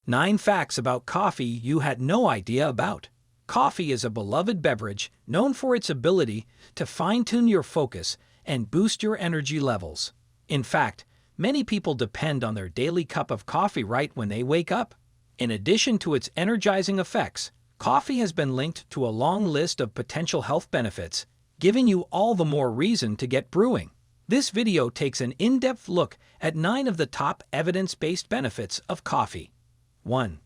9 facts about coffee you had no idea about. Coffee is a beloved beverage known for its ability to fine-tune your focus and boost your energy levels. In fact, many people depend on their daily cup of coffee right when they wake up. In addition to its energizing effects, coffee has been linked to a long list of potential health benefits, giving you all the more reason to get brewing. This video takes an in-depth look at 9 of the top evidence-based benefits of coffee. 1.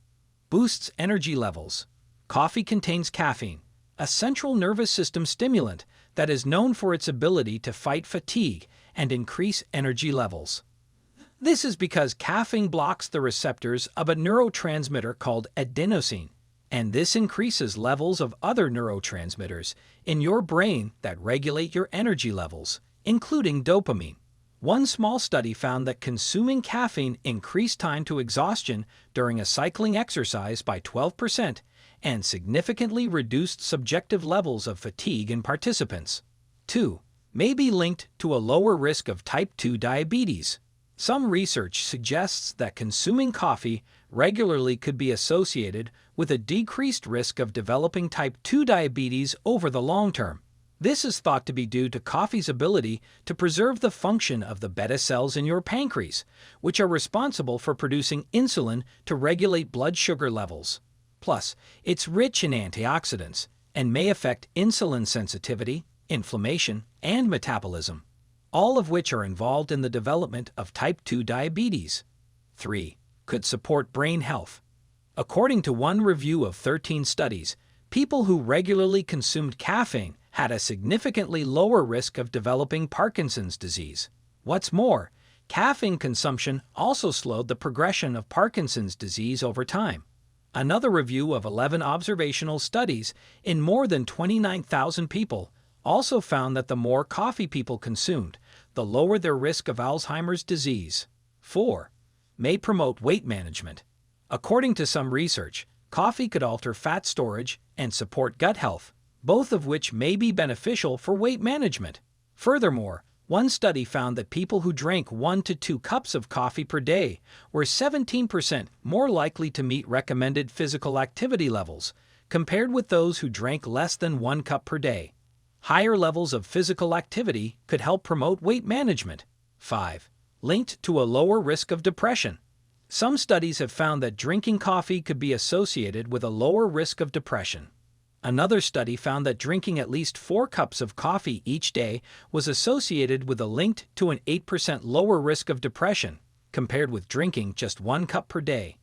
Boosts energy levels. Coffee contains caffeine, a central nervous system stimulant that is known for its ability to fight fatigue and increase energy levels. This is because caffeine blocks the receptors of a neurotransmitter called adenosine, and this increases levels of other neurotransmitters in your brain that regulate your energy levels, including dopamine. One small study found that consuming caffeine increased time to exhaustion during a cycling exercise by 12% and significantly reduced subjective levels of fatigue in participants. 2. May be linked to a lower risk of type 2 diabetes. Some research suggests that consuming coffee regularly could be associated with a decreased risk of developing type 2 diabetes over the long term. This is thought to be due to coffee's ability to preserve the function of the beta cells in your pancreas, which are responsible for producing insulin to regulate blood sugar levels. Plus, it's rich in antioxidants and may affect insulin sensitivity, inflammation, and metabolism, all of which are involved in the development of type 2 diabetes. 3. Could support brain health. According to one review of 13 studies, people who regularly consumed caffeine had a significantly lower risk of developing Parkinson's disease. What's more, caffeine consumption also slowed the progression of Parkinson's disease over time. Another review of 11 observational studies in more than 29,000 people also found that the more coffee people consumed, the lower their risk of Alzheimer's disease. 4. May promote weight management. According to some research, coffee could alter fat storage and support gut health, both of which may be beneficial for weight management. Furthermore, one study found that people who drank 1 to 2 cups of coffee per day were 17% more likely to meet recommended physical activity levels, compared with those who drank less than 1 cup per day. Higher levels of physical activity could help promote weight management. 5. Linked to a lower risk of depression. Some studies have found that drinking coffee could be associated with a lower risk of depression. Another study found that drinking at least 4 cups of coffee each day was associated with a linked to an 8% lower risk of depression, compared with drinking just 1 cup per day.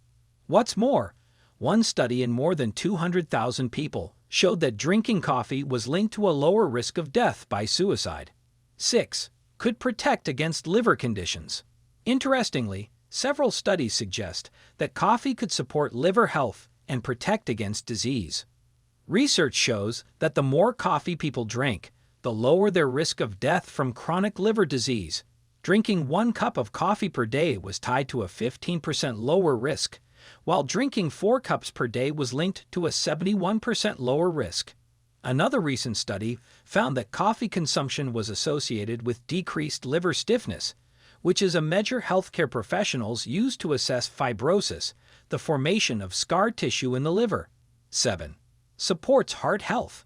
What's more, one study in more than 200,000 people showed that drinking coffee was linked to a lower risk of death by suicide. 6. Could protect against liver conditions. Interestingly, several studies suggest that coffee could support liver health and protect against disease. Research shows that the more coffee people drank, the lower their risk of death from chronic liver disease. Drinking 1 cup of coffee per day was tied to a 15% lower risk, while drinking 4 cups per day was linked to a 71% lower risk. Another recent study found that coffee consumption was associated with decreased liver stiffness, which is a measure healthcare professionals use to assess fibrosis, the formation of scar tissue in the liver. 7. Supports heart health.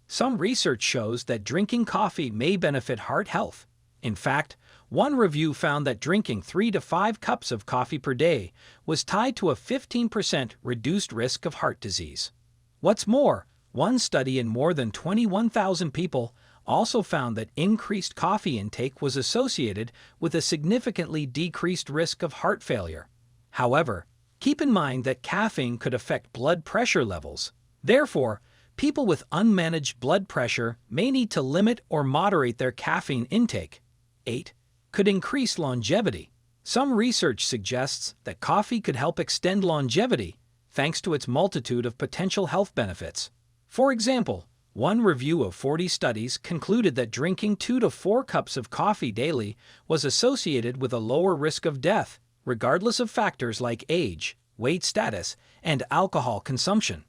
Some research shows that drinking coffee may benefit heart health. In fact, one review found that drinking 3 to 5 cups of coffee per day was tied to a 15% reduced risk of heart disease. What's more, one study in more than 21,000 people also found that increased coffee intake was associated with a significantly decreased risk of heart failure. However, keep in mind that caffeine could affect blood pressure levels. Therefore, people with unmanaged blood pressure may need to limit or moderate their caffeine intake. 8. Could increase longevity. Some research suggests that coffee could help extend longevity thanks to its multitude of potential health benefits. For example, one review of 40 studies concluded that drinking 2 to 4 cups of coffee daily was associated with a lower risk of death, regardless of factors like age, weight status, and alcohol consumption.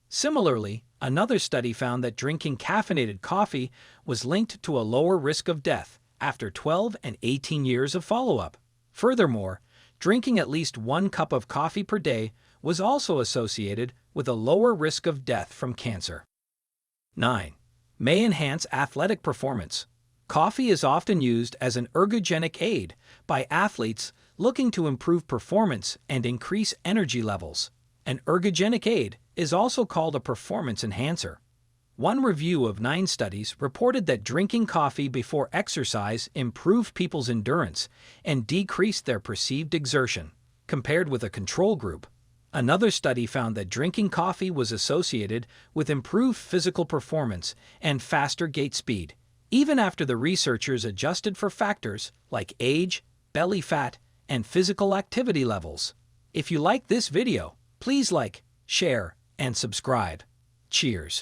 Similarly, another study found that drinking caffeinated coffee was linked to a lower risk of death after 12 and 18 years of follow-up. Furthermore, drinking at least 1 cup of coffee per day was also associated with a lower risk of death from cancer. 9. May enhance athletic performance. Coffee is often used as an ergogenic aid by athletes looking to improve performance and increase energy levels. An ergogenic aid is also called a performance enhancer. One review of 9 studies reported that drinking coffee before exercise improved people's endurance and decreased their perceived exertion, compared with a control group. Another study found that drinking coffee was associated with improved physical performance and faster gait speed, even after the researchers adjusted for factors like age, belly fat, and physical activity levels. If you like this video, please like, share, and subscribe. Cheers!